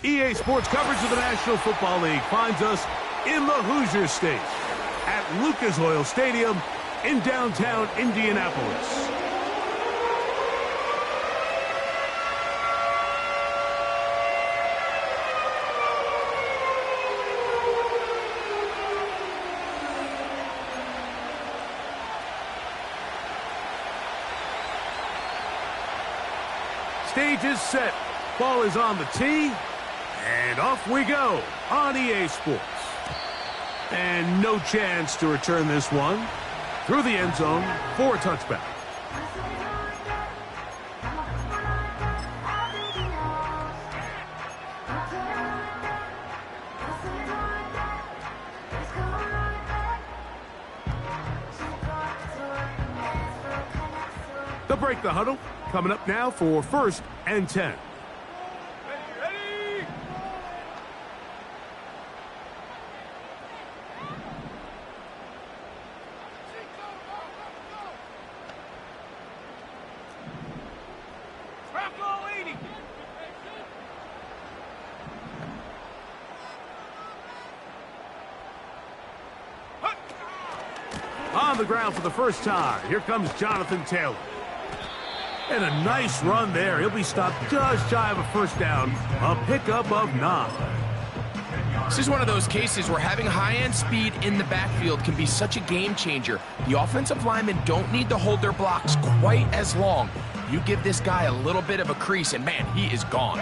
EA Sports coverage of the National Football League finds us in the Hoosier State at Lucas Oil Stadium in downtown Indianapolis. Stage is set. Ball is on the tee. And off we go on EA Sports. And no chance to return this one through the end zone for a touchback. They'll break the huddle. Coming up now for 1st and 10. Ready. On the ground for the first time. Here comes Jonathan Taylor. And a nice run there. He'll be stopped just shy of a first down. A pickup of 9. This is one of those cases where having high-end speed in the backfield can be such a game changer. The offensive linemen don't need to hold their blocks quite as long. You give this guy a little bit of a crease, and man, he is gone.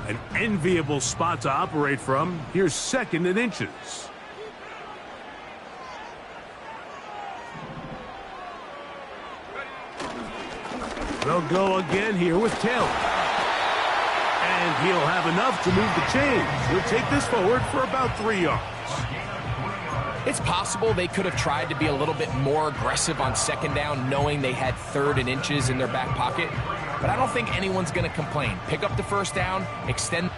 An enviable spot to operate from. Here's 2nd and inches. They'll go again here with Taylor. And he'll have enough to move the chains. He'll take this forward for about 3 yards. It's possible they could have tried to be a little bit more aggressive on 2nd down, knowing they had 3rd and inches in their back pocket. But I don't think anyone's going to complain. Pick up the first down, extend...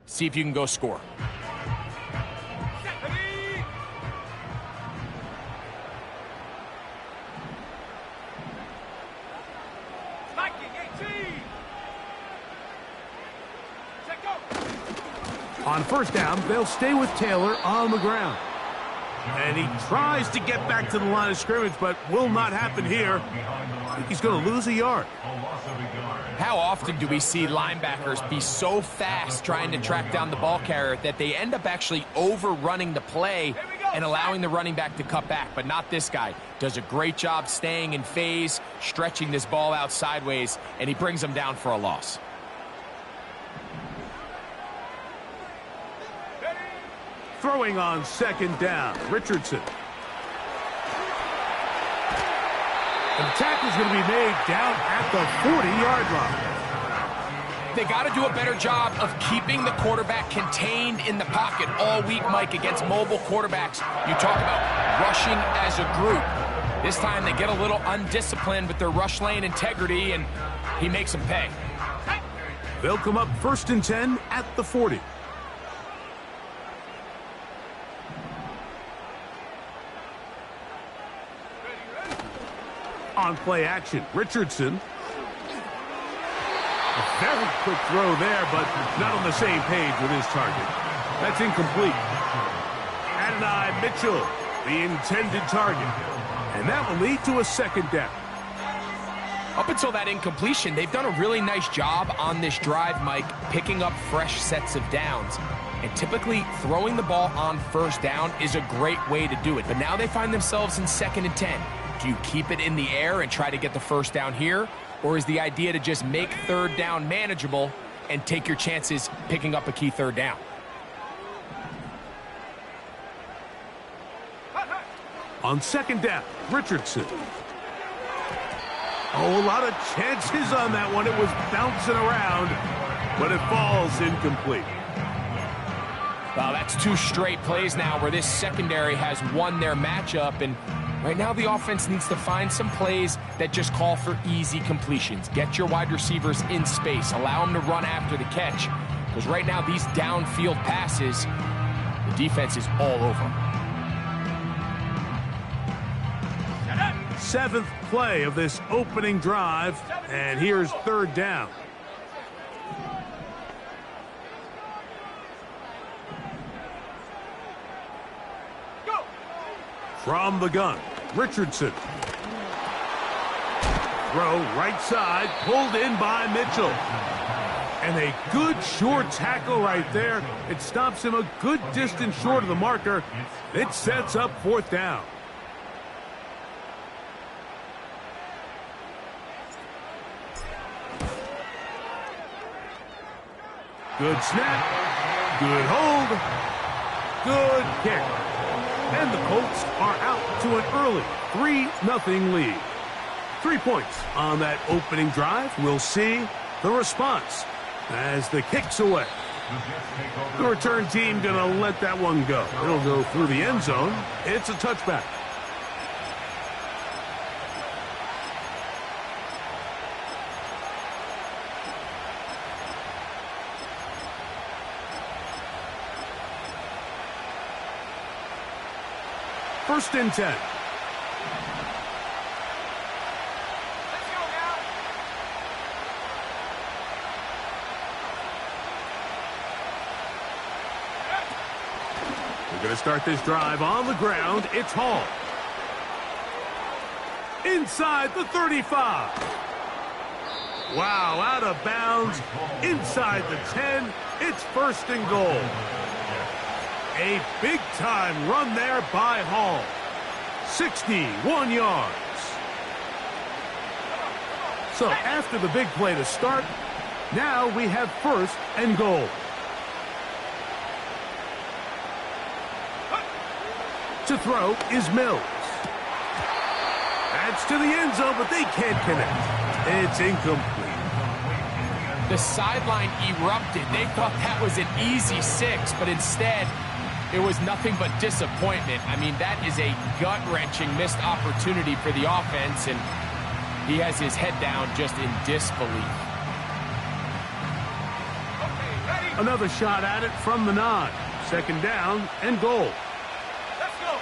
See if you can go score. On first down, they'll stay with Taylor on the ground. And he tries to get back to the line of scrimmage, but will not happen here. I think he's going to lose a yard. How often do we see linebackers be so fast trying to track down the ball carrier that they end up actually overrunning the play and allowing the running back to cut back? But not this guy. Does a great job staying in phase, stretching this ball out sideways, and he brings them down for a loss. Throwing on second down, Richardson. And the tackle's going to be made down at the 40-yard line. They got to do a better job of keeping the quarterback contained in the pocket all week, Mike, against mobile quarterbacks. You talk about rushing as a group. This time they get a little undisciplined with their rush lane integrity, and he makes them pay. They'll come up 1st and 10 at the 40. On play action, Richardson. A very quick throw there, but not on the same page with his target. That's incomplete. Adonai Mitchell, the intended target. And that will lead to a second down. Up until that incompletion, they've done a really nice job on this drive, Mike, picking up fresh sets of downs. And typically, throwing the ball on first down is a great way to do it. But now they find themselves in 2nd and 10. Do you keep it in the air and try to get the first down here? Or is the idea to just make third down manageable and take your chances picking up a key third down? On second down, Richardson. Oh, a lot of chances on that one. It was bouncing around, but it falls incomplete. Well, that's 2 straight plays now where this secondary has won their matchup, and right now the offense needs to find some plays that just call for easy completions. Get your wide receivers in space. Allow them to run after the catch, because right now these downfield passes, the defense is all over. 7th play of this opening drive, and here's 3rd down. From the gun, Richardson. Throw right side, pulled in by Mitchell. And a good short tackle right there. It stops him a good distance short of the marker. It sets up 4th down. Good snap, good hold, good kick. And the Colts are out to an early 3-0 lead. 3 points on that opening drive. We'll see the response as the kick's away. The return team going to let that one go. It'll go through the end zone. It's a touchback. First and 10. We're going to start this drive on the ground. It's Hall. Inside the 35. Wow, out of bounds. Inside the 10. It's 1st and goal. A big-time run there by Hall. 61 yards. So after the big play to start, now we have 1st and goal. To throw is Mills. That's to the end zone, but they can't connect. It's incomplete. The sideline erupted. They thought that was an easy 6, but instead it was nothing but disappointment. I mean, that is a gut-wrenching missed opportunity for the offense, and he has his head down just in disbelief. Okay, ready? Another shot at it from the 9. Second down and goal. Let's go.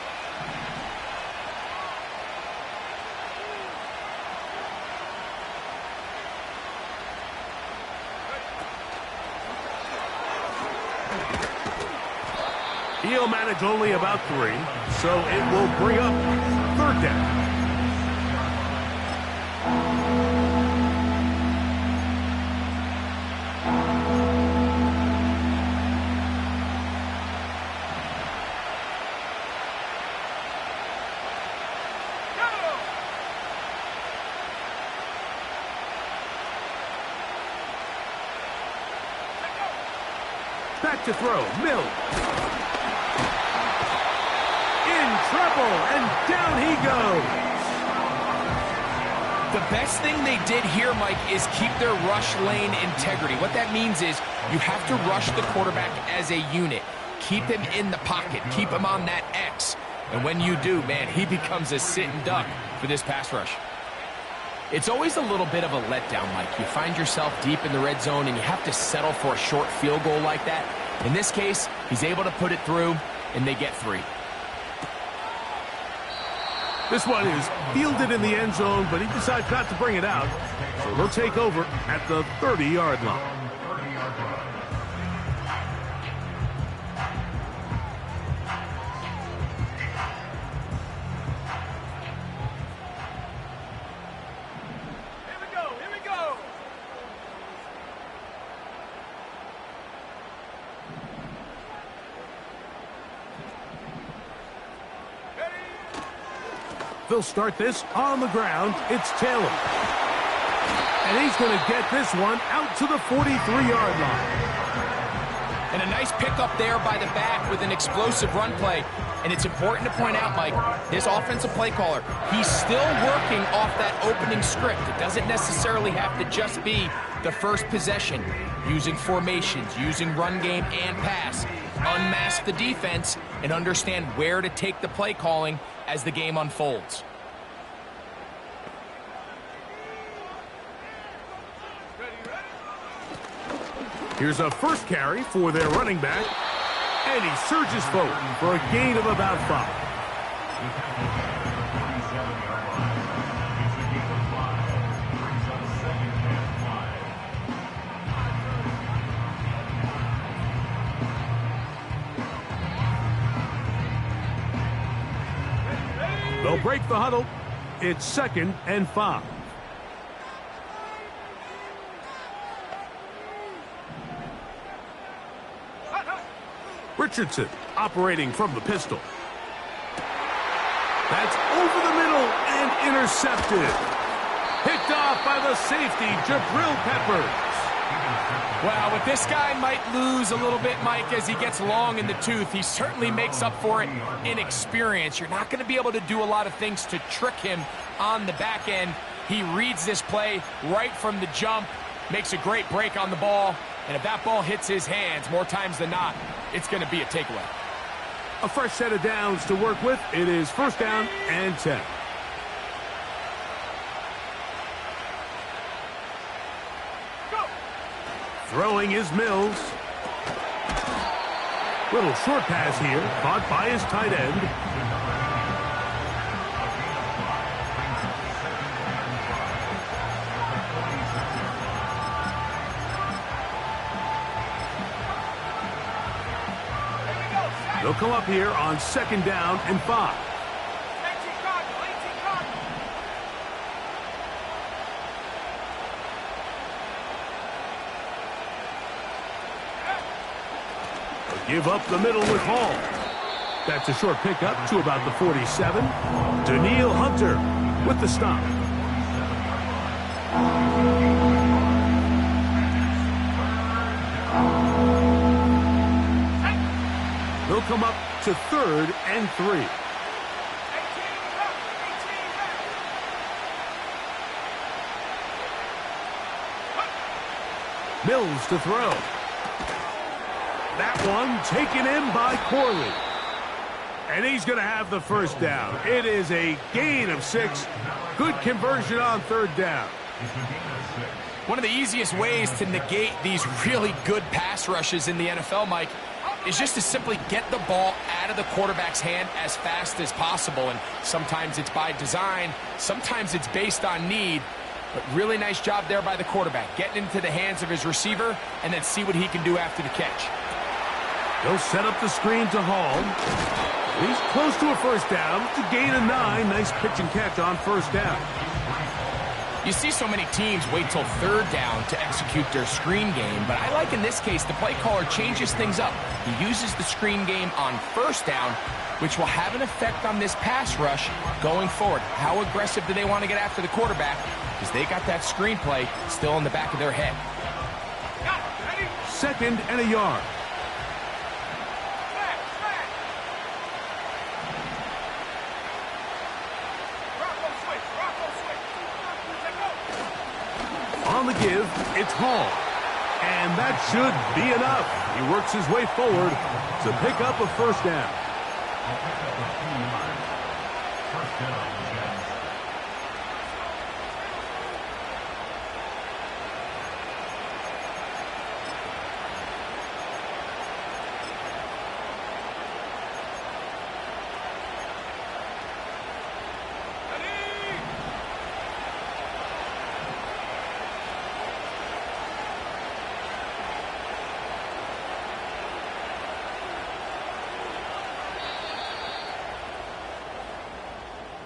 He'll manage only about 3, so it will bring up third down. Back to throw, Mills. In trouble, and down he goes. The best thing they did here, Mike, is keep their rush lane integrity. What that means is you have to rush the quarterback as a unit. Keep him in the pocket. Keep him on that X. And when you do, man, he becomes a sitting duck for this pass rush. It's always a little bit of a letdown, Mike. You find yourself deep in the red zone, and you have to settle for a short field goal like that. In this case, he's able to put it through, and they get 3. This one is fielded in the end zone, but he decides not to bring it out. So they'll take over at the 30-yard line. Here we go. They'll start this on the ground. It's Taylor. And he's going to get this one out to the 43-yard line. And a nice pickup there by the back with an explosive run play. And it's important to point out, Mike, his offensive play caller, he's still working off that opening script. It doesn't necessarily have to just be the first possession. Using formations, using run game and pass. Unmask the defense and understand where to take the play calling as the game unfolds. Here's a first carry for their running back, and he surges forward for a gain of about 5. They'll break the huddle. It's 2nd and 5. Richardson operating from the pistol. That's over the middle and intercepted. Picked off by the safety, Jabril Peppers. Well, with this guy might lose a little bit, Mike, as he gets long in the tooth. He certainly makes up for it in experience. You're not going to be able to do a lot of things to trick him on the back end. He reads this play right from the jump, makes a great break on the ball, and if that ball hits his hands more times than not, it's going to be a takeaway. A fresh set of downs to work with. It is 1st down and 10. Throwing is Mills. Little short pass here, caught by his tight end. They'll come up here on 2nd down and 5. Give up the middle with Hall. That's a short pickup to about the 47. Daniil Hunter with the stop. They'll come up to 3rd and 3. Mills to throw. That one taken in by Corley. And he's going to have the first down. It is a gain of 6. Good conversion on 3rd down. One of the easiest ways to negate these really good pass rushes in the NFL, Mike, is just to simply get the ball out of the quarterback's hand as fast as possible. And sometimes it's by design, sometimes it's based on need. But really nice job there by the quarterback, getting into the hands of his receiver and then see what he can do after the catch. They'll set up the screen to Hall. He's close to a first down. It's a gain of 9. Nice pitch and catch on first down. You see so many teams wait till third down to execute their screen game, but I like in this case the play caller changes things up. He uses the screen game on first down, which will have an effect on this pass rush going forward. How aggressive do they want to get after the quarterback? Because they got that screen play still in the back of their head. Second and a yard. On the give, it's Hall. And that should be enough. He works his way forward to pick up a first down.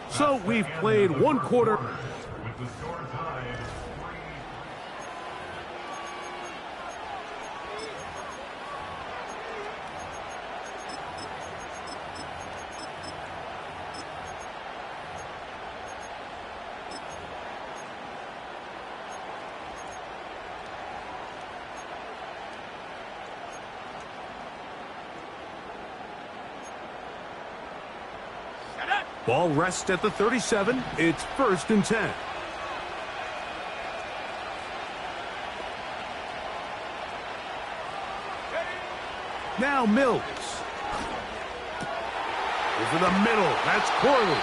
So we've played one quarter. Ball rests at the 37. It's first and 10. Now Mills. Over the middle. That's Corley.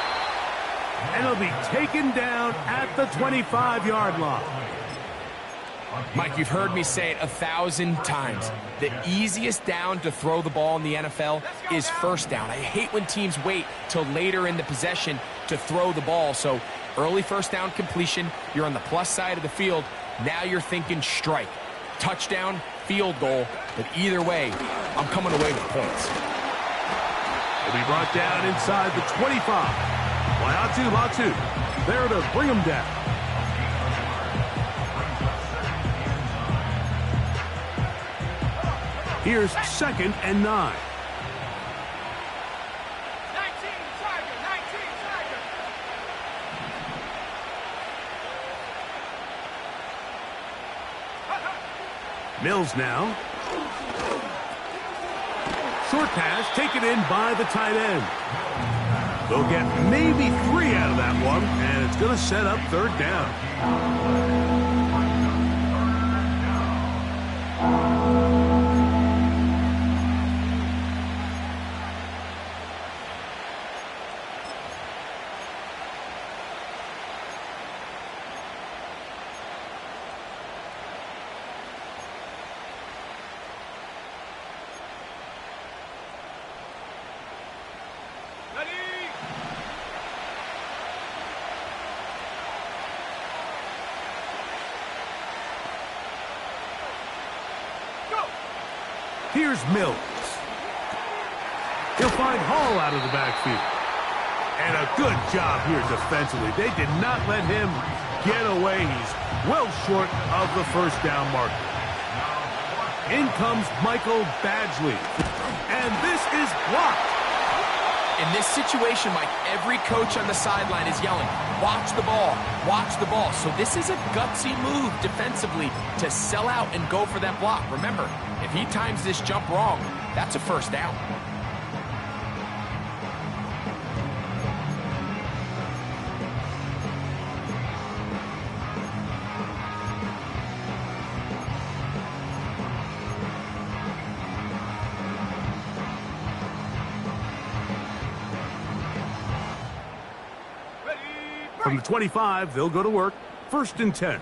And he'll be taken down at the 25-yard line. Mike, you've heard me say it 1,000 times. The easiest down to throw the ball in the NFL is first down. I hate when teams wait till later in the possession to throw the ball. So early first down completion, you're on the plus side of the field. Now you're thinking strike. Touchdown, field goal. But either way, I'm coming away with points. He'll be brought down inside the 25. Latu there to bring him down. Here's second and 9. 19 Tiger, 19 Tiger. Mills now. Short pass taken in by the tight end. They'll get maybe 3 out of that one, and it's going to set up third down. Here's Mills. He'll find Hall out of the backfield. And a good job here defensively. They did not let him get away. He's well short of the first down marker. In comes Michael Badgley. And this is blocked. In this situation, Mike, every coach on the sideline is yelling, watch the ball, watch the ball. So this is a gutsy move defensively to sell out and go for that block. Remember, if he times this jump wrong, that's a first down. From the 25, they'll go to work. First and 10.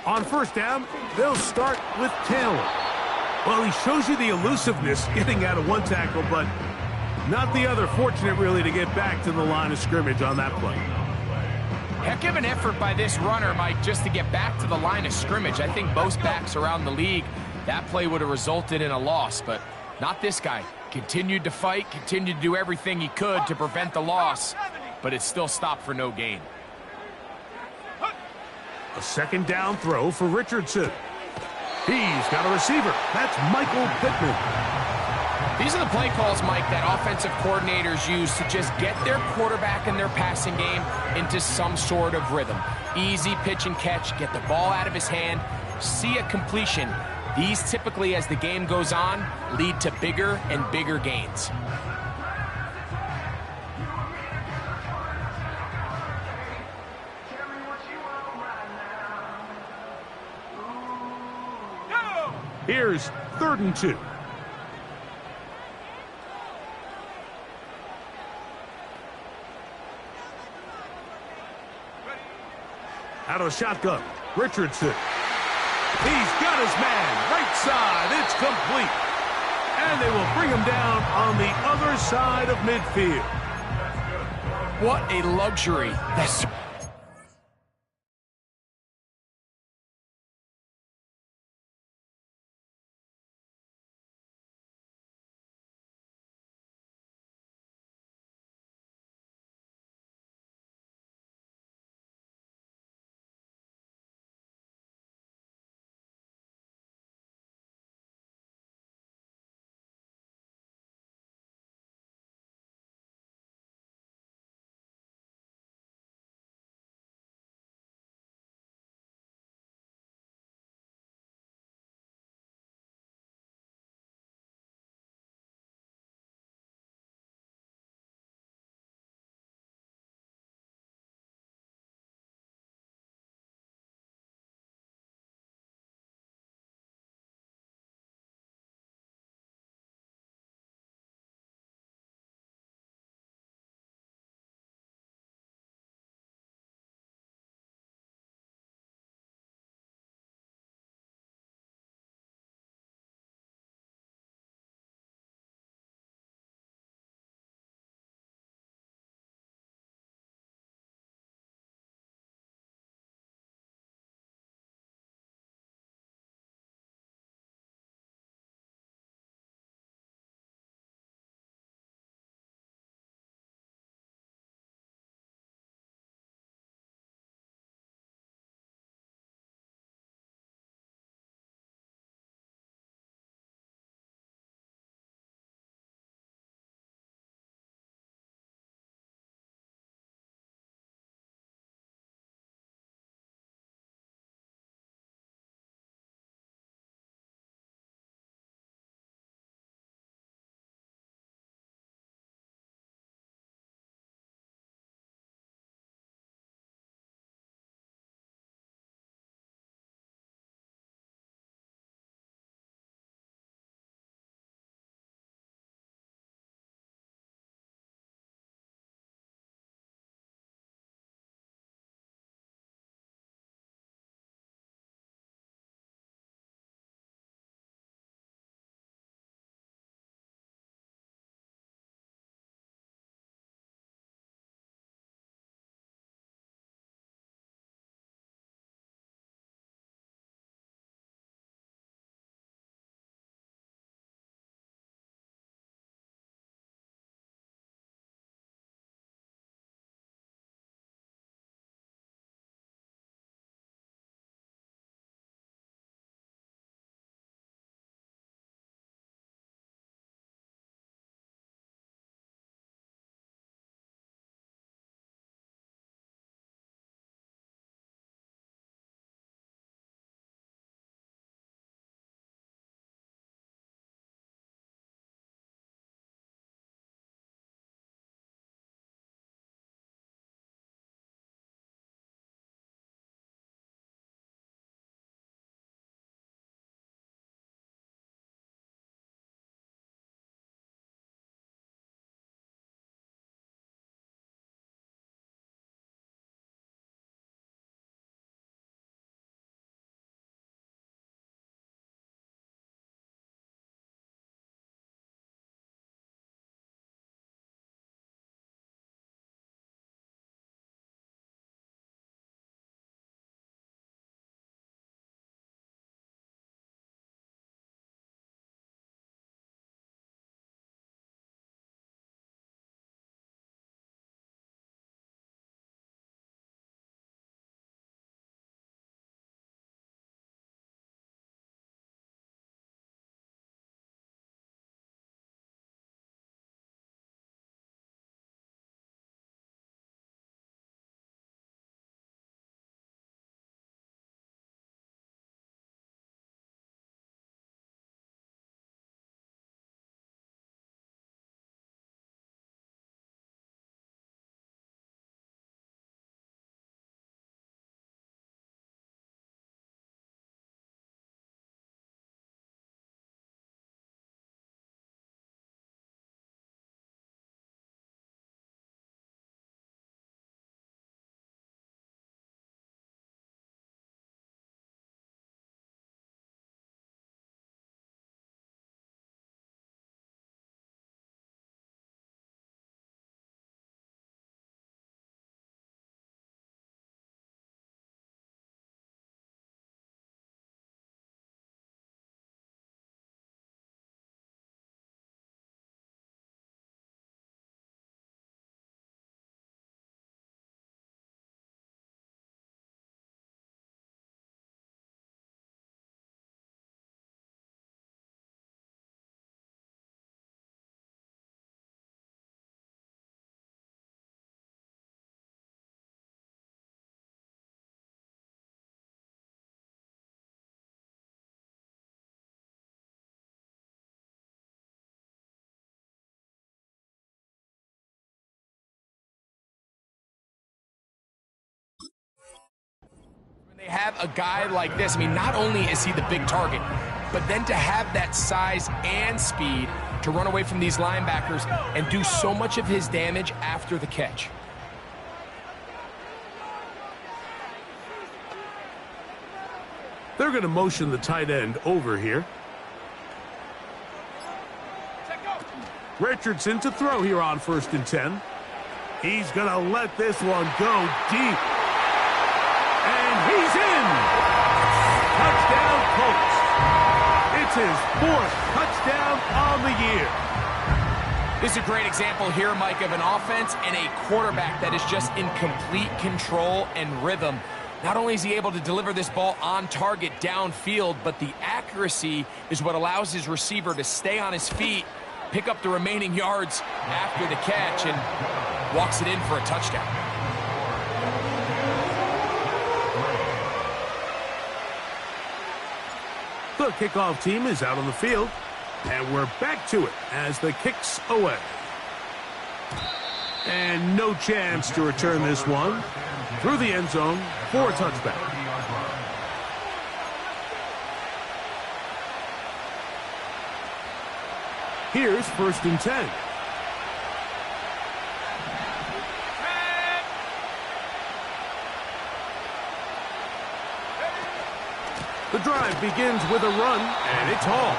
On first down, they'll start with Taylor. Well, he shows you the elusiveness getting out of one tackle, but not the other. Fortunate, really, to get back to the line of scrimmage on that play. Heck of an effort by this runner, Mike, just to get back to the line of scrimmage. I think most backs around the league, that play would have resulted in a loss, but not this guy. Continued to fight, continued to do everything he could to prevent the loss, but it still stopped for no gain. A second down throw for Richardson. He's got a receiver. That's Michael Pittman. These are the play calls, Mike, that offensive coordinators use to just get their quarterback and their passing game into some sort of rhythm. Easy pitch and catch, get the ball out of his hand, see a completion. These typically, as the game goes on, lead to bigger and bigger gains. Here's 3rd and 2. Out of a shotgun, Richardson. He's got his man, right side, it's complete. And they will bring him down on the other side of midfield. What a luxury. That's Have a guy like this, I mean, not only is he the big target, but then to have that size and speed to run away from these linebackers and do so much of his damage after the catch. They're going to motion the tight end over here. Richardson to throw here on 1st and 10. He's going to let this one go deep. And he's in. Touchdown, Colts. It's his 4th touchdown on the year. This is a great example here, Mike, of an offense and a quarterback that is just in complete control and rhythm. Not only is he able to deliver this ball on target downfield, but the accuracy is what allows his receiver to stay on his feet, pick up the remaining yards after the catch, and walks it in for a touchdown. The kickoff team is out on the field, and we're back to it as the kick's away. And no chance to return this one through the end zone for a touchback. Here's 1st and 10. The drive begins with a run, and it's Hall.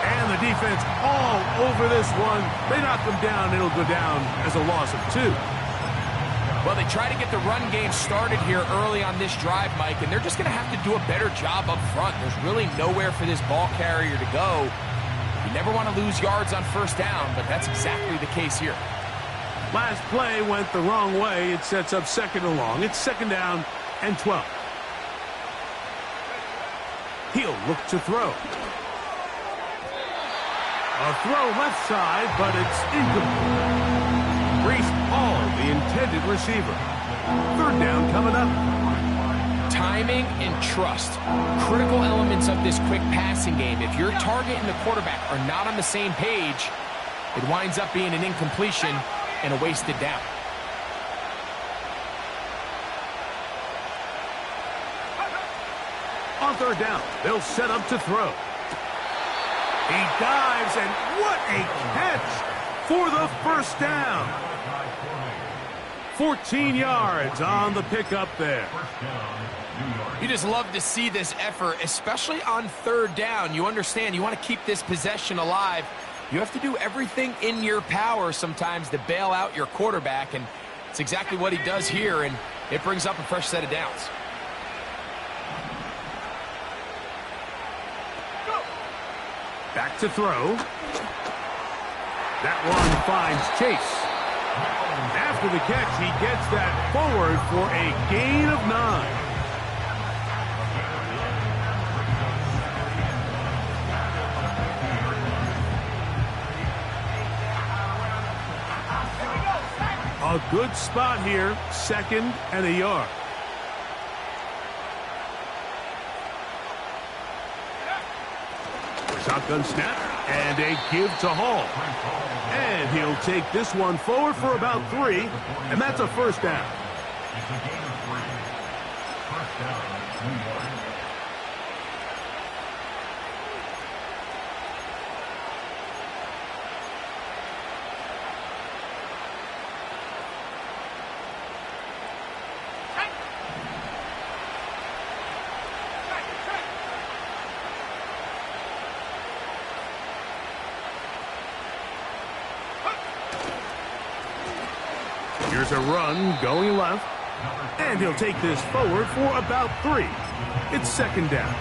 And the defense all over this one. They knock him down. It'll go down as a loss of 2. Well, they try to get the run game started here early on this drive, Mike, and they're just going to have to do a better job up front. There's really nowhere for this ball carrier to go. You never want to lose yards on 1st down, but that's exactly the case here. Last play went the wrong way. It sets up 2nd and long. It's 2nd down and 12. He'll look to throw. A throw left side, but it's incomplete. Reese Hall, the intended receiver. 3rd down coming up. Timing and trust, critical elements of this quick passing game. If your target and the quarterback are not on the same page, it winds up being an incompletion and a wasted down. On 3rd down, they'll set up to throw. He dives, and what a catch for the 1st down. 14 yards on the pickup there. You just love to see this effort, especially on 3rd down. You understand, you want to keep this possession alive. You have to do everything in your power sometimes to bail out your quarterback, and it's exactly what he does here, and it brings up a fresh set of downs. Back to throw. That one finds Chase. After the catch, he gets that forward for a gain of 9. A good spot here, 2nd and a yard. Shotgun snap, and a give to Hall. And he'll take this one forward for about 3, and that's a 1st down. Here's a run going left, and he'll take this forward for about 3. It's 2nd down.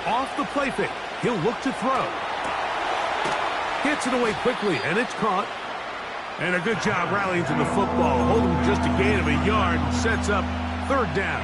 Off the play fake, he'll look to throw. Gets it away quickly, and it's caught. And a good job rallying to the football, holding just a gain of a yard, and sets up 3rd down.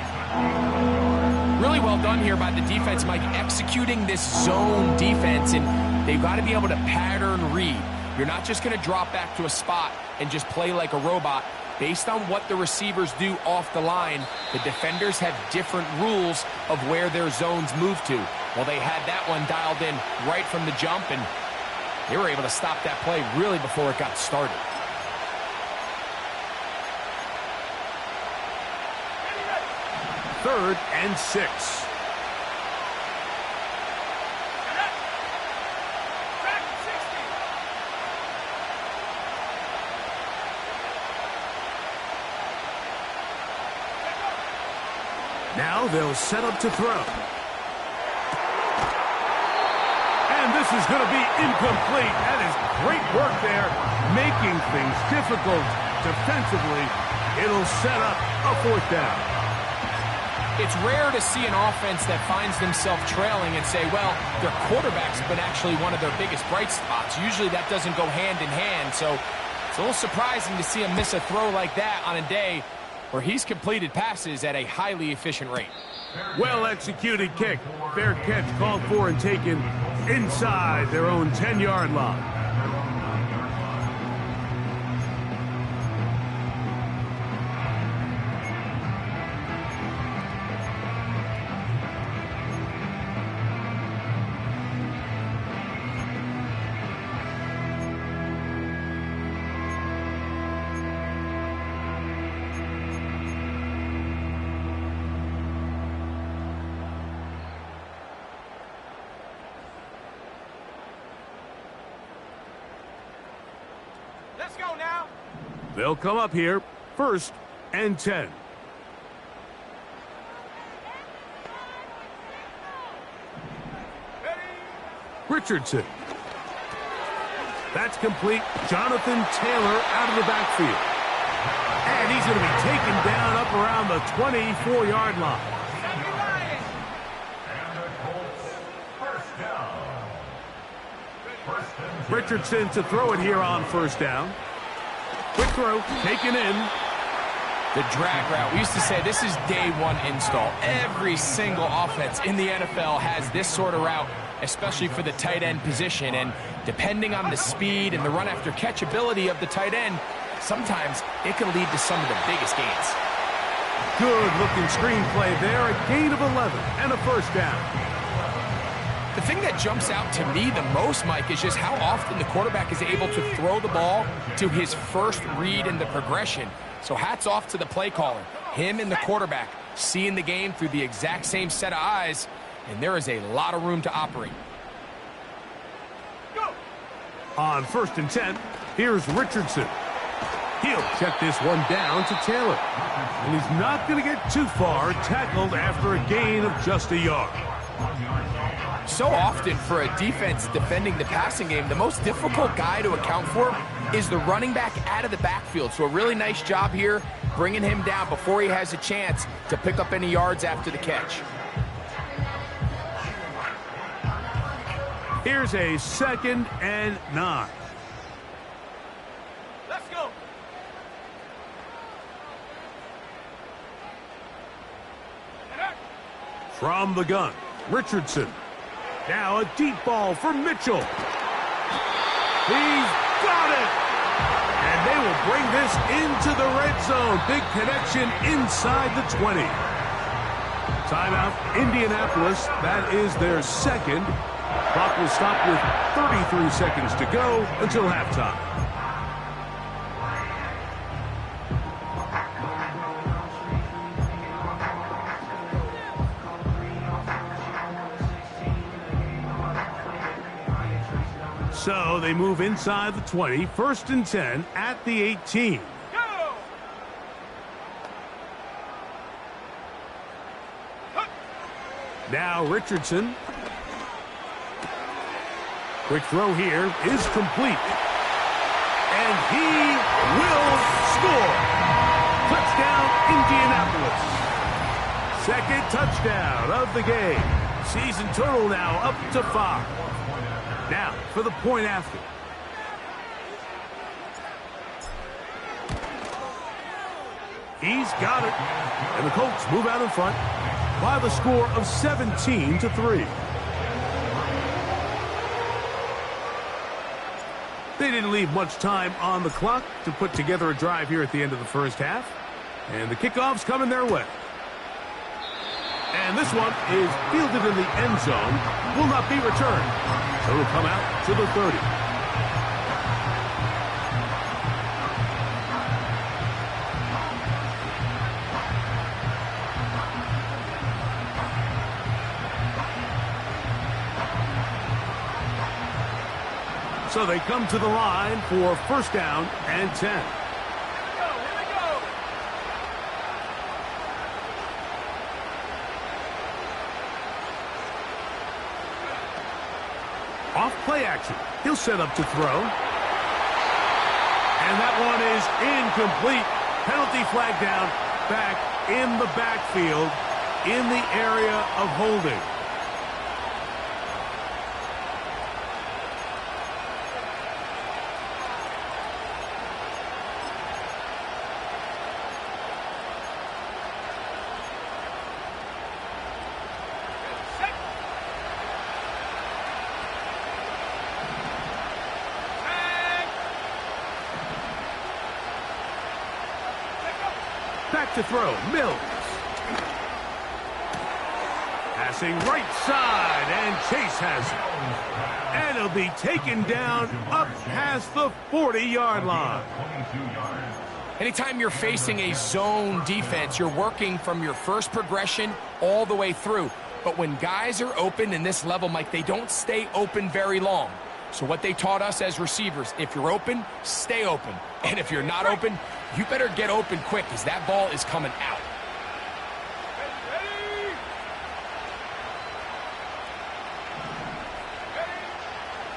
Really well done here by the defense, Mike, executing this zone defense, and they've got to be able to pattern read. You're not just going to drop back to a spot and just play like a robot. Based on what the receivers do off the line, the defenders have different rules of where their zones move to. Well, they had that one dialed in right from the jump, and they were able to stop that play really before it got started. Third and 6. Now they'll set up to throw. And this is going to be incomplete. That is great work there, making things difficult defensively. It'll set up a 4th down. It's rare to see an offense that finds themselves trailing and say, well, their quarterback's been actually one of their biggest bright spots. Usually that doesn't go hand in hand, so it's a little surprising to see him miss a throw like that on a day where he's completed passes at a highly efficient rate. Well-executed kick. Fair catch called for and taken inside their own 10-yard line. Let's go now. They'll come up here, 1st and 10. Richardson. That's complete. Jonathan Taylor out of the backfield. And he's going to be taken down up around the 24-yard line. Richardson to throw it here on 1st down. Quick throw, taken in. The drag route. We used to say this is day one install. Every single offense in the NFL has this sort of route, especially for the tight end position. And depending on the speed and the run after catch ability of the tight end, sometimes it can lead to some of the biggest gains. Good looking screenplay there. A gain of 11 and a 1st down. The thing that jumps out to me the most, Mike, is just how often the quarterback is able to throw the ball to his first read in the progression. So hats off to the play caller. Him and the quarterback seeing the game through the exact same set of eyes, and there is a lot of room to operate. Go. On 1st and 10, here's Richardson. He'll check this one down to Taylor. And he's not going to get too far, tackled after a gain of just a yard. So often for a defense defending the passing game, the most difficult guy to account for is the running back out of the backfield. So a really nice job here bringing him down before he has a chance to pick up any yards after the catch. Here's a 2nd and 9. Let's go. From the gun, Richardson. Now a deep ball for Mitchell. He's got it! And they will bring this into the red zone. Big connection inside the 20. Timeout, Indianapolis. That is their 2nd. Clock will stop with 33 seconds to go until halftime. So they move inside the 20, 1st and 10 at the 18. Go. Now Richardson. Quick throw here is complete. And he will score. Touchdown, Indianapolis. 2nd touchdown of the game. Season total now up to 5. Now, for the point after. He's got it. And the Colts move out in front by the score of 17-3. They didn't leave much time on the clock to put together a drive here at the end of the first half. And the kickoff's coming their way. And this one is fielded in the end zone. Will not be returned. So it'll come out to the 30. So they come to the line for first down and 10. Here we go. Off play action. He'll set up to throw. And that one is incomplete. Penalty flag down back in the backfield in the area of holding. Back to throw, Mills. Passing right side, and Chase has it. And he'll be taken down up past the 40-yard line. Anytime you're facing a zone defense, you're working from your first progression all the way through. But when guys are open in this level, Mike, they don't stay open very long. So what they taught us as receivers, if you're open, stay open. And if you're not open, you better get open quick because that ball is coming out.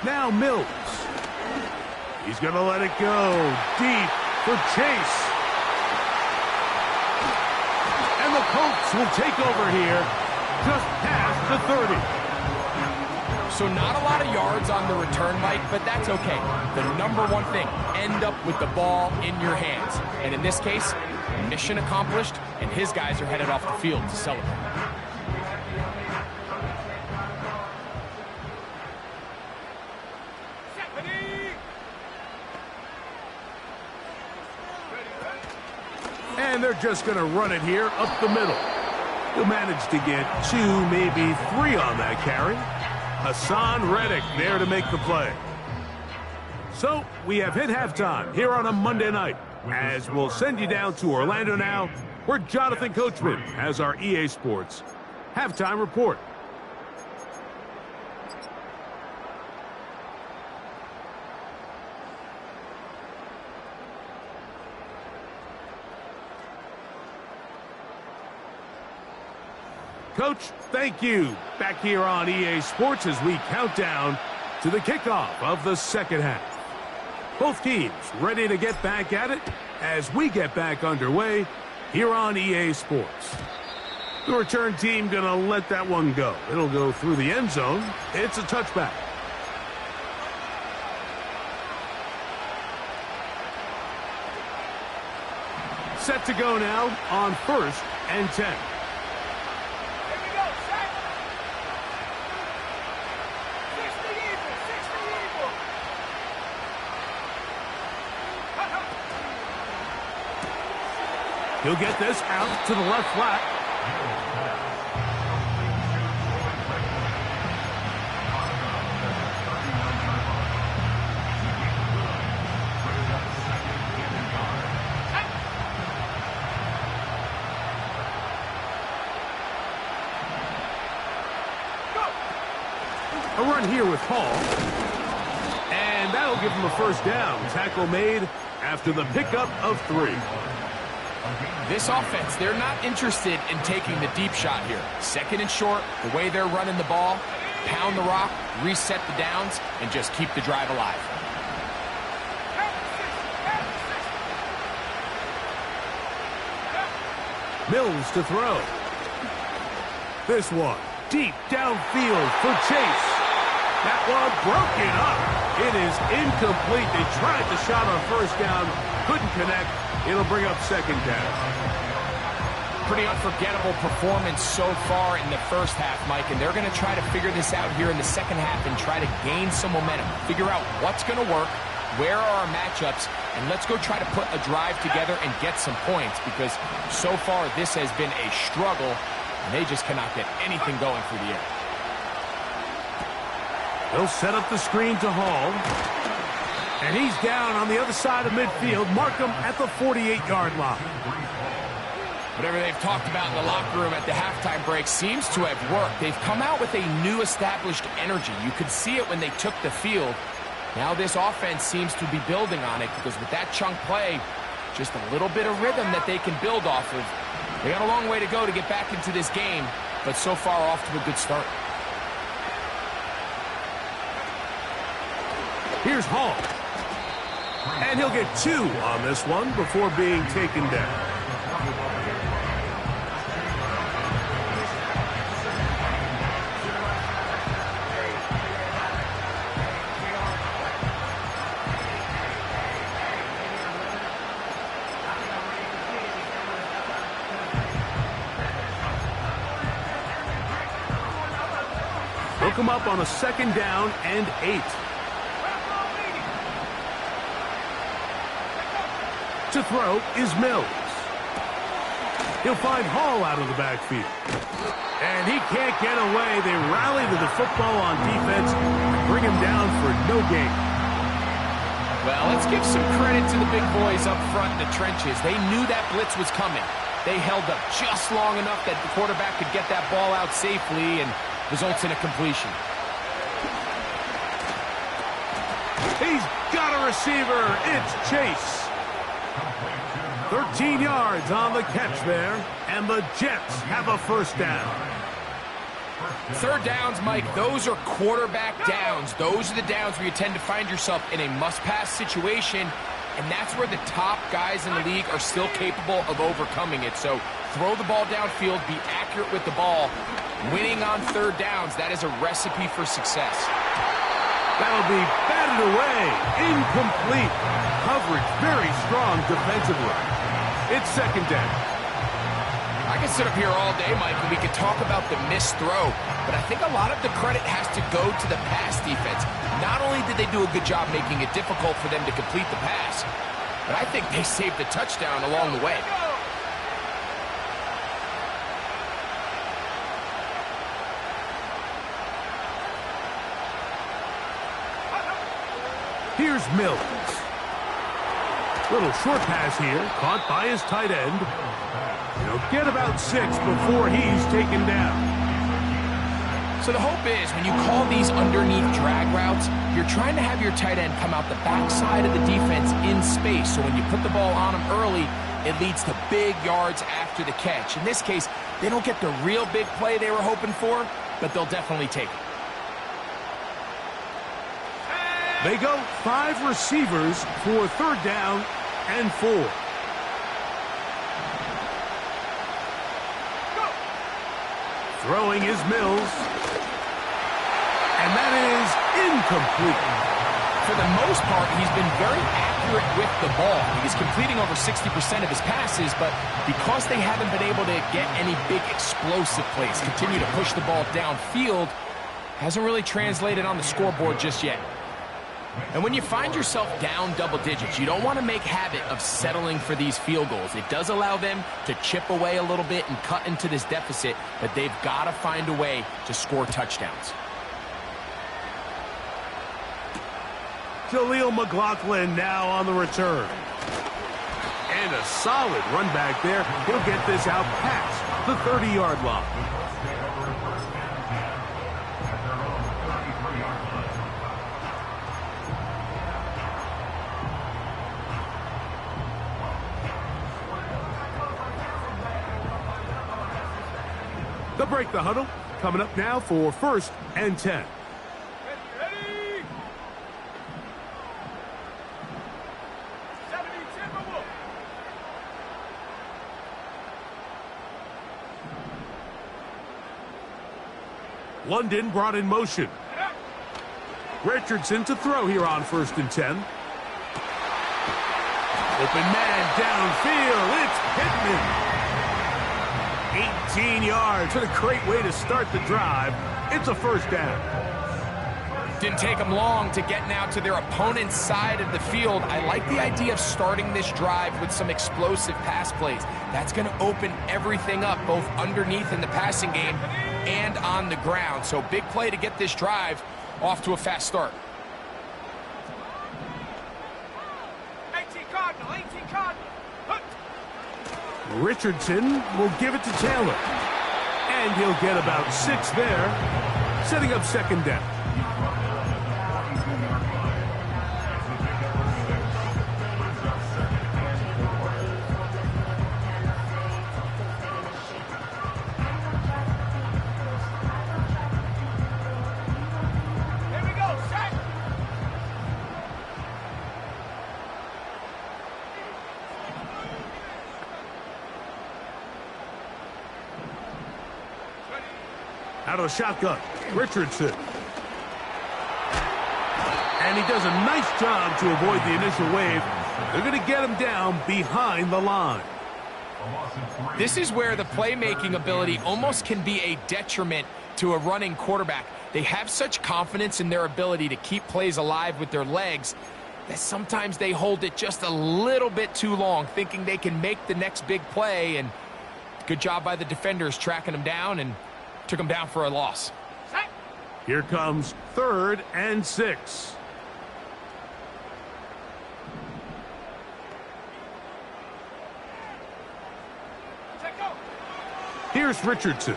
Now Mills. He's going to let it go deep for Chase. And the Colts will take over here just past the 30. So not a lot of yards on the return, Mike, but that's okay. The number one thing, end up with the ball in your hands. And in this case, mission accomplished, and his guys are headed off the field to celebrate. And they're just going to run it here up the middle. He'll manage to get 2, maybe 3 on that carry. Hassan Reddick there to make the play. So we have hit halftime here on a Monday night, as we'll send you down to Orlando now, where Jonathan Coachman has our EA Sports halftime report. Coach, thank you. Back here on EA Sports as we count down to the kickoff of the second half. Both teams ready to get back at it as we get back underway here on EA Sports. The return team going to let that one go. It'll go through the end zone. It's a touchback. Set to go now on first and 10. He'll get this out to the left flat. A run here with Paul. And that'll give him a first down. Tackle made after the pickup of 3. This offense, they're not interested in taking the deep shot here. Second and short, the way they're running the ball, pound the rock, reset the downs, and just keep the drive alive. Mills to throw. This one, deep downfield for Chase. That one broken up. It is incomplete. They tried the shot on first down, couldn't connect. It'll bring up second down. Pretty unforgettable performance so far in the first half, Mike, and they're going to try to figure this out here in the second half and try to gain some momentum, figure out what's going to work, where are our matchups, and let's go try to put a drive together and get some points, because so far this has been a struggle, and they just cannot get anything going through the air. They'll set up the screen to Hall. And he's down on the other side of midfield. Mark him at the 48-yard line. Whatever they've talked about in the locker room at the halftime break seems to have worked. They've come out with a new established energy. You could see it when they took the field. Now this offense seems to be building on it, because with that chunk play, just a little bit of rhythm that they can build off of. They got a long way to go to get back into this game, but so far off to a good start. Here's Hall. And he'll get 2 on this one before being taken down. They'll come up on a second down and 8. To throw is Mills. He'll find Hall out of the backfield. And he can't get away. They rally to the football on defense and bring him down for no gain. Well, let's give some credit to the big boys up front in the trenches. They knew that blitz was coming. They held up just long enough that the quarterback could get that ball out safely, and results in a completion. He's got a receiver. It's Chase. 13 yards on the catch there, and the Jets have a first down. Third downs, Mike, those are quarterback downs. Those are the downs where you tend to find yourself in a must-pass situation, and that's where the top guys in the league are still capable of overcoming it. So throw the ball downfield, be accurate with the ball. Winning on third downs, that is a recipe for success. That'll be batted away. Incomplete. Coverage very strong defensively. It's second down. I could sit up here all day, Mike, and we could talk about the missed throw, but I think a lot of the credit has to go to the pass defense. Not only did they do a good job making it difficult for them to complete the pass, but I think they saved the touchdown along the way. Here's Mills. Little short pass here, caught by his tight end. He'll get about 6 before he's taken down. So the hope is, when you call these underneath drag routes, you're trying to have your tight end come out the backside of the defense in space. So when you put the ball on him early, it leads to big yards after the catch. In this case, they don't get the real big play they were hoping for, but they'll definitely take it. They go 5 receivers for third down and 4. Throwing is Mills. And that is incomplete. For the most part, he's been very accurate with the ball. He's completing over 60% of his passes, but because they haven't been able to get any big explosive plays, continue to push the ball downfield, hasn't really translated on the scoreboard just yet. And when you find yourself down double digits, you don't want to make habit of settling for these field goals. It does allow them to chip away a little bit and cut into this deficit, but they've got to find a way to score touchdowns. Jaleel McLaughlin now on the return. And a solid run back there. He'll get this out past the 30-yard line. They'll break the huddle. Coming up now for 1st and 10. Ready. 70 Timberwolves. London brought in motion. Richardson to throw here on 1st and 10. Open man downfield. It's Pittman. 18 yards. What a great way to start the drive. It's a first down. Didn't take them long to get now to their opponent's side of the field. I like the idea of starting this drive with some explosive pass plays. That's going to open everything up, both underneath in the passing game and on the ground. So big play to get this drive off to a fast start. 18 Cardinal, 18 Cardinal. Richardson will give it to Taylor. And he'll get about 6 there, setting up second down. Here we go, set. Out of the shotgun, Richardson. And he does a nice job to avoid the initial wave. They're going to get him down behind the line. This is where the playmaking ability almost can be a detriment to a running quarterback. They have such confidence in their ability to keep plays alive with their legs that sometimes they hold it just a little bit too long, thinking they can make the next big play. And good job by the defenders tracking him down and took him down for a loss. Set. Here comes 3rd and 6. Set, go. Here's Richardson.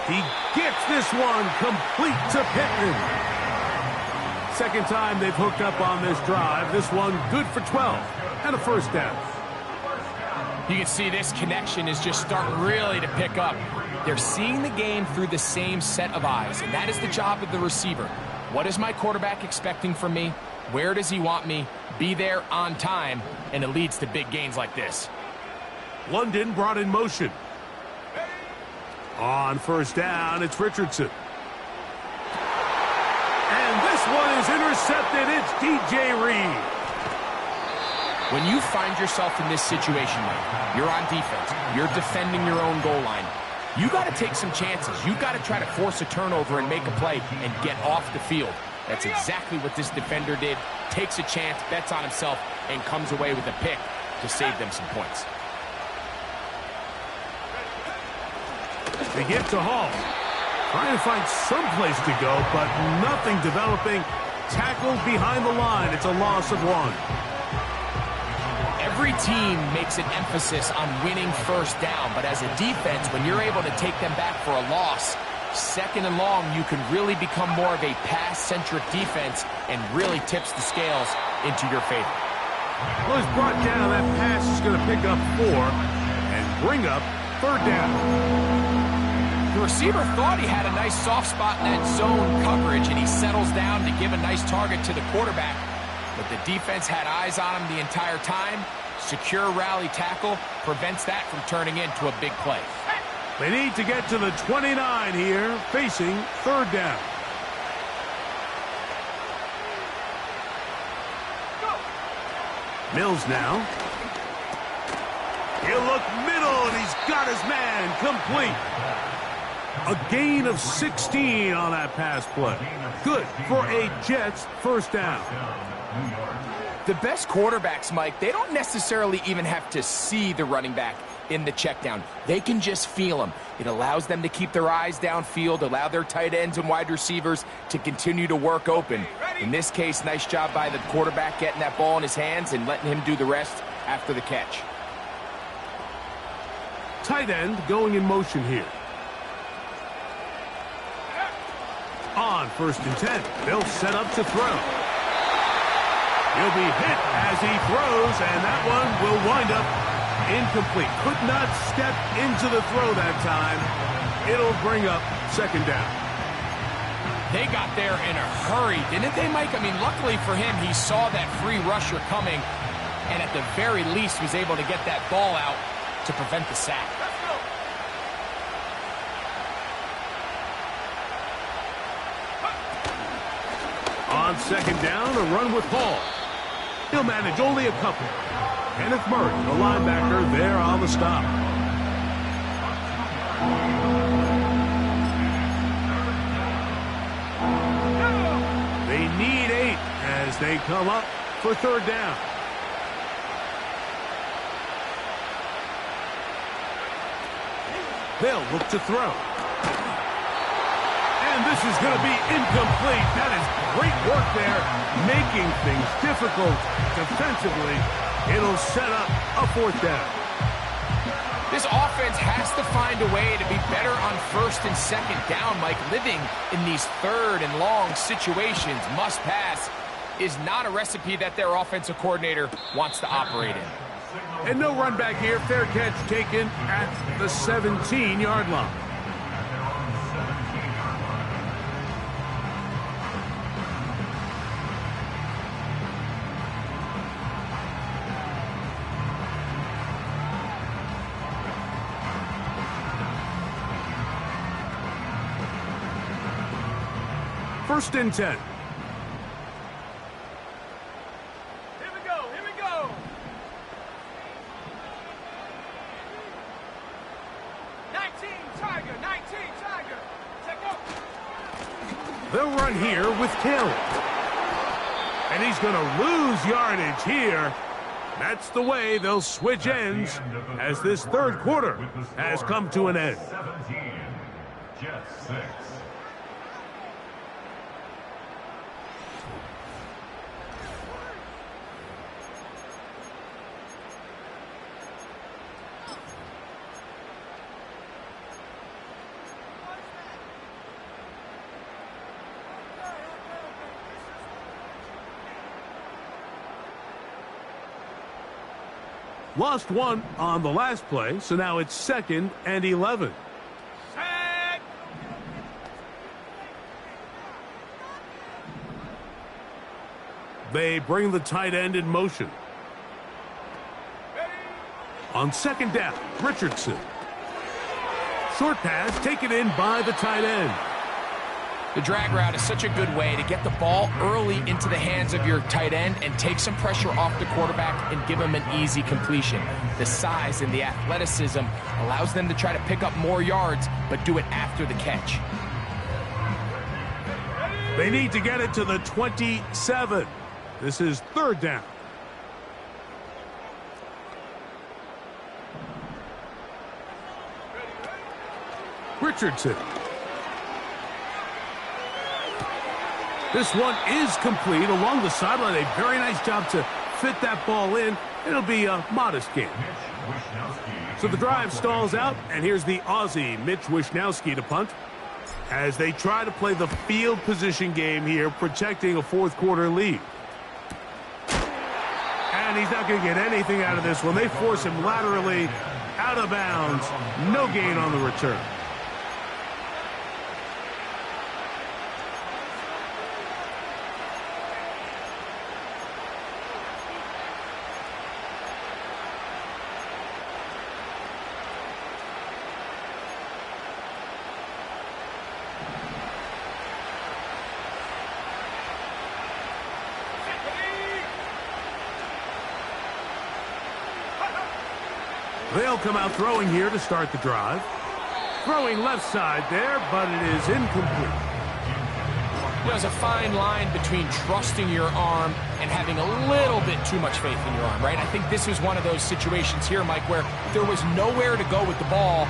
He gets this one complete to Pittman. Second time they've hooked up on this drive. This one good for 12 and a first down. You can see this connection is just starting really to pick up. They're seeing the game through the same set of eyes, and that is the job of the receiver. What is my quarterback expecting from me? Where does he want me? Be there on time, and it leads to big gains like this. London brought in motion. On first down, it's Richardson. And this one is intercepted. It's DJ Reed. When you find yourself in this situation, Mike, you're on defense, you're defending your own goal line, you got to take some chances. You got to try to force a turnover and make a play and get off the field. That's exactly what this defender did. Takes a chance, bets on himself, and comes away with a pick to save them some points. They get to Hall. Trying to find some place to go, but nothing developing. Tackled behind the line. It's a loss of 1. Every team makes an emphasis on winning first down, but as a defense, when you're able to take them back for a loss, second and long, you can really become more of a pass-centric defense and really tips the scales into your favor. Well, he's brought down. That pass is going to pick up 4 and bring up 3rd down. The receiver thought he had a nice soft spot in that zone coverage, and he settles down to give a nice target to the quarterback. But the defense had eyes on him the entire time. Secure rally tackle prevents that from turning into a big play. They need to get to the 29 here, facing 3rd down. Mills now. He'll look middle, and he's got his man complete. A gain of 16 on that pass play. Good for a Jets first down. The best quarterbacks, Mike, they don't necessarily even have to see the running back in the check down. They can just feel him. It allows them to keep their eyes downfield, allow their tight ends and wide receivers to continue to work open. In this case, nice job by the quarterback getting that ball in his hands and letting him do the rest after the catch. Tight end going in motion here. On 1st and 10, they'll set up to throw. He'll be hit as he throws, and that one will wind up incomplete. Could not step into the throw that time. It'll bring up 2nd down. They got there in a hurry, didn't they, Mike? I mean, luckily for him, he saw that free rusher coming, and at the very least was able to get that ball out to prevent the sack. On 2nd down, a run with Hall. He'll manage only a couple. Kenneth Murray, the linebacker, there on the stop. They need 8 as they come up for third down. They'll look to throw. And this is going to be incomplete. That is great work there, making things difficult defensively. It'll set up a fourth down. This offense has to find a way to be better on first and second down, Mike. Living in these third and long situations, must pass, is not a recipe that their offensive coordinator wants to operate in. And no run back here. Fair catch taken at the 17-yard line. First and 10. Here we go, here we go. 19 Tiger, 19 Tiger. Take go. They'll run here with Caleb. And he's going to lose yardage here. That's the way they'll switch ends as this third quarter has come to an end. 17, Jets 6. Lost one on the last play, so now it's 2nd and 11. Set. They bring the tight end in motion. Ready. On second down, Richardson. Short pass taken in by the tight end. The drag route is such a good way to get the ball early into the hands of your tight end and take some pressure off the quarterback and give him an easy completion. The size and the athleticism allows them to try to pick up more yards, but do it after the catch. They need to get it to the 27. This is third down. Richardson. This one is complete along the sideline. A very nice job to fit that ball in. It'll be a modest gain. So the drive stalls out, and here's the Aussie, Mitch Wishnowsky, to punt as they try to play the field position game here, protecting a fourth quarter lead. And he's not going to get anything out of this one. They force him laterally out of bounds. No gain on the return. They'll come out throwing here to start the drive. Throwing left side there, but it is incomplete. There's a fine line between trusting your arm and having a little bit too much faith in your arm, right? I think this is one of those situations here, Mike, where there was nowhere to go with the ball.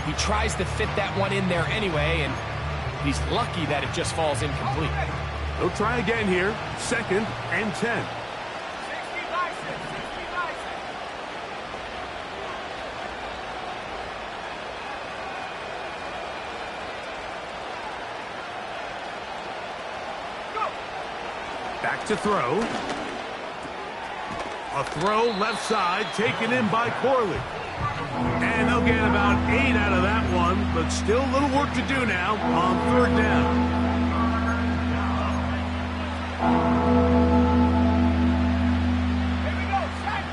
He tries to fit that one in there anyway, and he's lucky that it just falls incomplete. They'll try again here. 2nd and 10. 60 license, 60 license. Back to throw. A throw left side taken in by Corley. And they'll get about 8 out of that one, but still a little work to do now on third down. Here we go, set.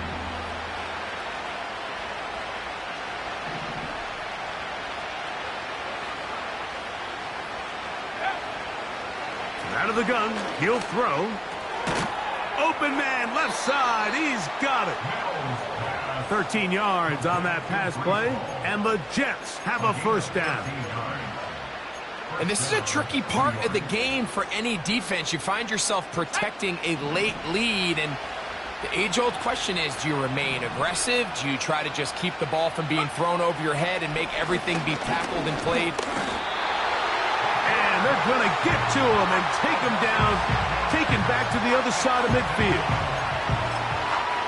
Out of the gun, he'll throw. Open man, left side. He's got it. 13 yards on that pass play, and the Jets have a first down. And this is a tricky part of the game for any defense. You find yourself protecting a late lead, and the age-old question is, do you remain aggressive? Do you try to just keep the ball from being thrown over your head and make everything be tackled and played? And they're going to get to him and take him down, taken back to the other side of midfield.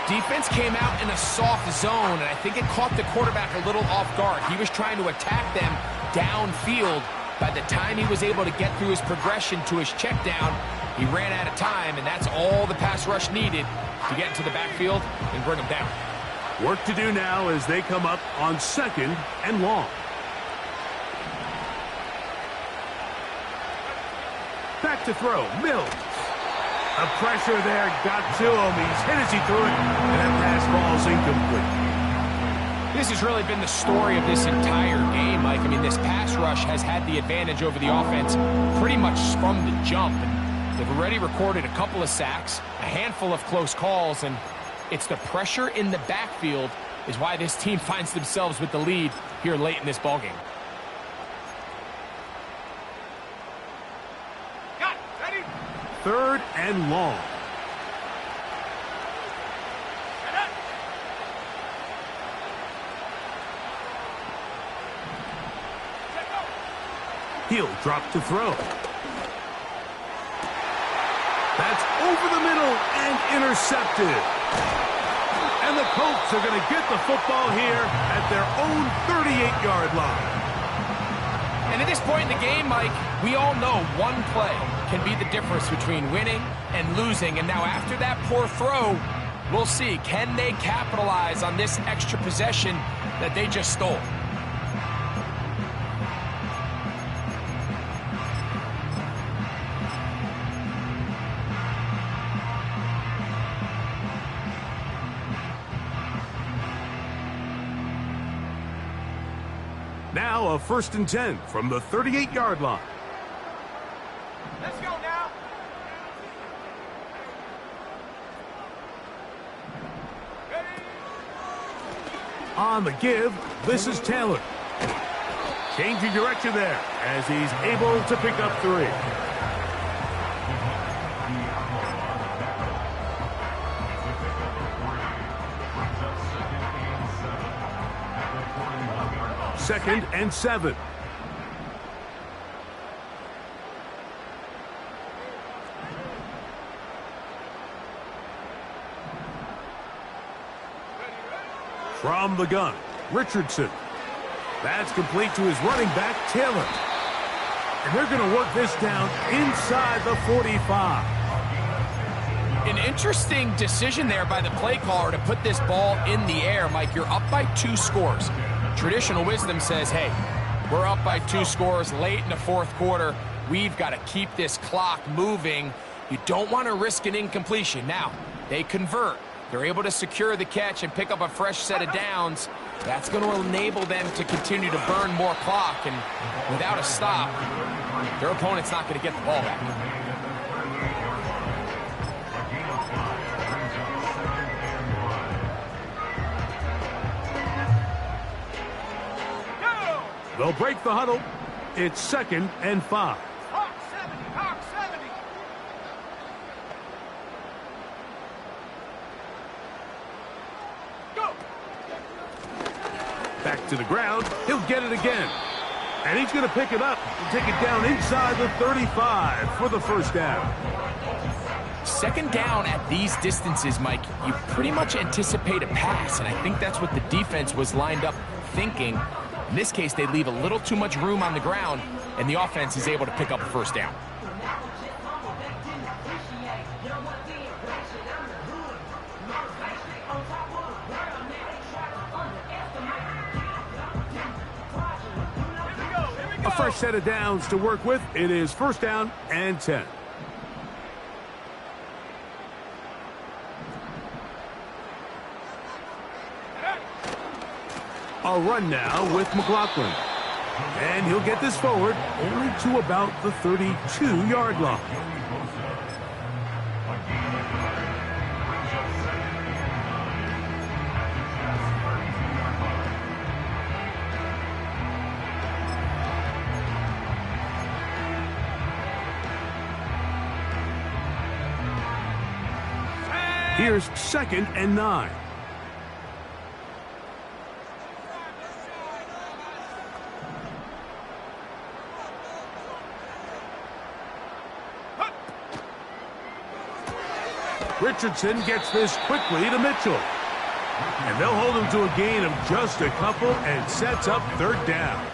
Defense came out in a soft zone, and I think it caught the quarterback a little off guard. He was trying to attack them downfield. By the time he was able to get through his progression to his check down, he ran out of time, and that's all the pass rush needed to get into the backfield and bring him down. Work to do now as they come up on 2nd and long. Back to throw, Mills. The pressure there got to him. He's hit as he threw it, and that pass falls incomplete. This has really been the story of this entire game, Mike. I mean, this pass rush has had the advantage over the offense pretty much from the jump. And they've already recorded a couple of sacks, a handful of close calls, and it's the pressure in the backfield is why this team finds themselves with the lead here late in this ballgame. Got it. Ready? 3rd and long. He'll drop to throw. That's over the middle and intercepted. And the Colts are going to get the football here at their own 38-yard line. And at this point in the game, Mike, we all know one play can be the difference between winning and losing. And now after that poor throw, we'll see, can they capitalize on this extra possession that they just stole? Now a 1st and 10 from the 38-yard line. Let's go now. Ready? On the give, this is Taylor. Changing direction there as he's able to pick up 3. Second and 7. From the gun, Richardson. That's complete to his running back, Taylor. And they're going to work this down inside the 45. An interesting decision there by the play caller to put this ball in the air. Mike, you're up by 2 scores. Traditional wisdom says, hey, we're up by 2 scores late in the 4th quarter. We've got to keep this clock moving. You don't want to risk an incompletion. Now, they convert. They're able to secure the catch and pick up a fresh set of downs. That's going to enable them to continue to burn more clock. And without a stop, their opponent's not going to get the ball back. They'll break the huddle. It's 2nd and 5. Hawk 70, Hawk 70. Go. Back to the ground. He'll get it again. And he's going to pick it up and take it down inside the 35 for the first down. 2nd down at these distances, Mike, you pretty much anticipate a pass, and I think that's what the defense was lined up thinking. In this case, they leave a little too much room on the ground, and the offense is able to pick up a first down. A fresh set of downs to work with. It is 1st down and 10. A run now with McLaughlin. And he'll get this forward only to about the 32-yard line. Here's 2nd and 9. Richardson gets this quickly to Mitchell. And they'll hold him to a gain of just a couple and sets up 3rd down.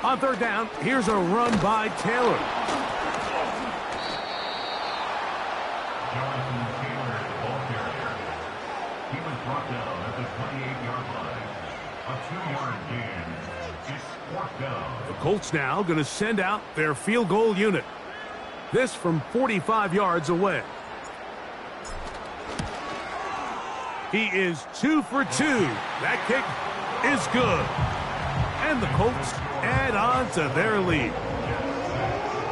On 3rd down, here's a run by Taylor. Jonathan Taylor, ball carrier. He was brought down at the 28-yard line. A 2-yard gain. It's 4th down. The Colts now going to send out their field goal unit. This from 45 yards away. He is 2 for 2. That kick is good. And the Colts add on to their lead.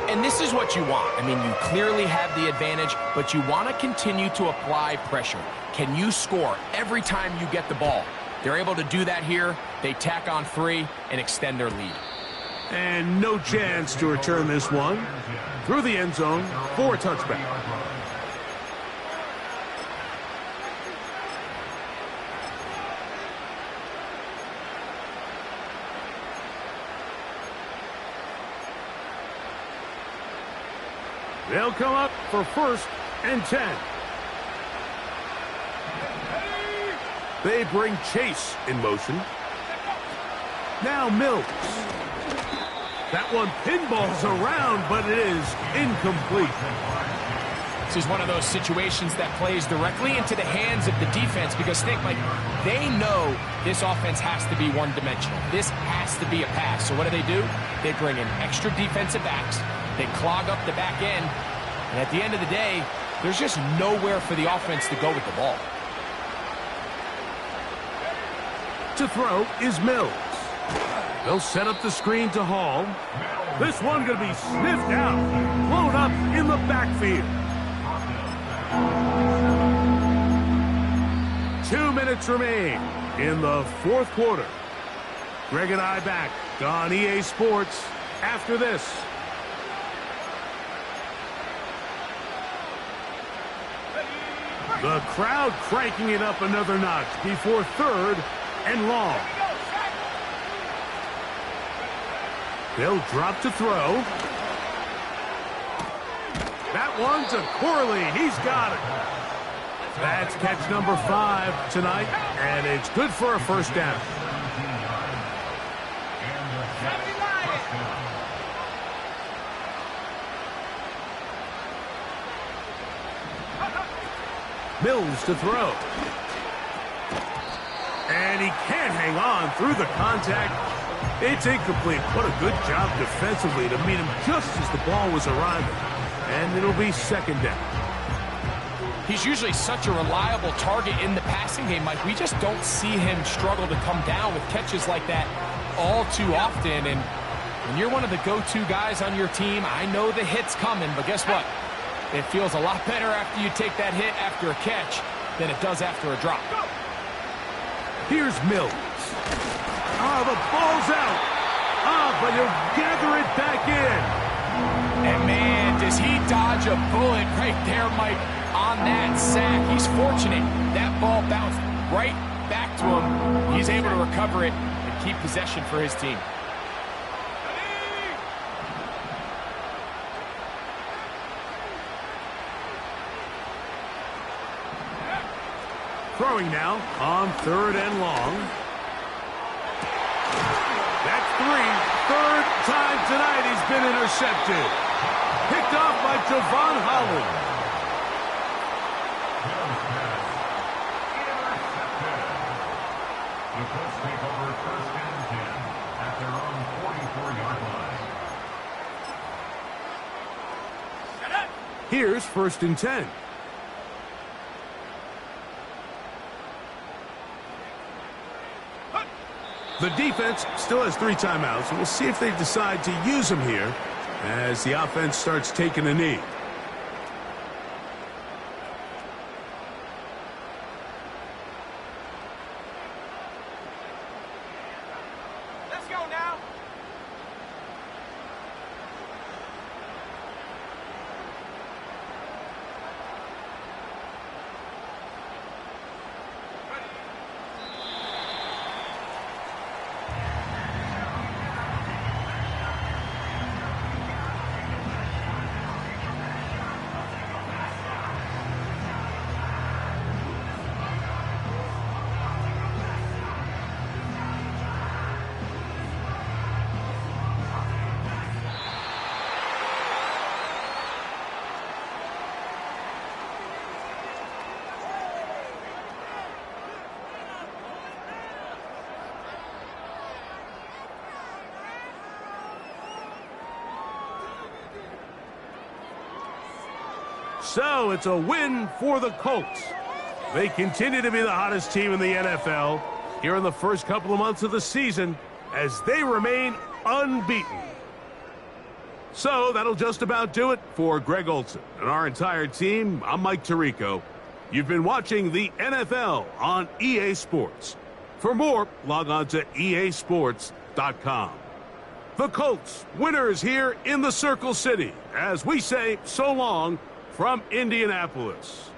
And this is what you want. I mean, you clearly have the advantage, but you want to continue to apply pressure. Can you score every time you get the ball? They're able to do that here. They tack on 3 and extend their lead. And no chance to return this one. Through the end zone for a touchback. They'll come up for 1st and 10. They bring Chase in motion. Now Mills. That one pinballs around, but it is incomplete. This is one of those situations that plays directly into the hands of the defense because, think, like, they know this offense has to be one-dimensional. This has to be a pass. So what do? They bring in extra defensive backs. They clog up the back end. And at the end of the day, there's just nowhere for the offense to go with the ball. To throw is Mills. They'll set up the screen to Hall. This one going to be sniffed out, blown up in the backfield. 2 minutes remain in the 4th quarter. Greg and I back on EA Sports after this. The crowd cranking it up another notch before 3rd and long. They'll drop to throw. That one to Corley. He's got it. That's catch number 5 tonight, and it's good for a 1st down. Mills to throw. And he can't hang on through the contact. It's incomplete. What a good job defensively to meet him just as the ball was arriving. And it'll be 2nd down. He's usually such a reliable target in the passing game, Mike. We just don't see him struggle to come down with catches like that all too often. And when you're one of the go-to guys on your team, I know the hit's coming, but guess what? It feels a lot better after you take that hit after a catch than it does after a drop. Here's Mills. The ball's out. But he'll gather it back in. And, man, does he dodge a bullet right there, Mike, on that sack. He's fortunate. That ball bounced right back to him. He's able to recover it and keep possession for his team. Throwing now on 3rd and long. That's 3. 3rd time tonight he's been intercepted. Picked off by Javon Holland. The Colts take over 1st and 10 at their own 44-yard line. Here's 1st and 10. The defense still has 3 timeouts, and we'll see if they decide to use them here as the offense starts taking a knee. Let's go now. So it's a win for the Colts. They continue to be the hottest team in the NFL here in the first couple of months of the season as they remain unbeaten. So that'll just about do it for Greg Olson and our entire team. I'm Mike Tirico. You've been watching the NFL on EA Sports. For more, log on to easports.com. The Colts, winners here in the Circle City, as we say so long from Indianapolis.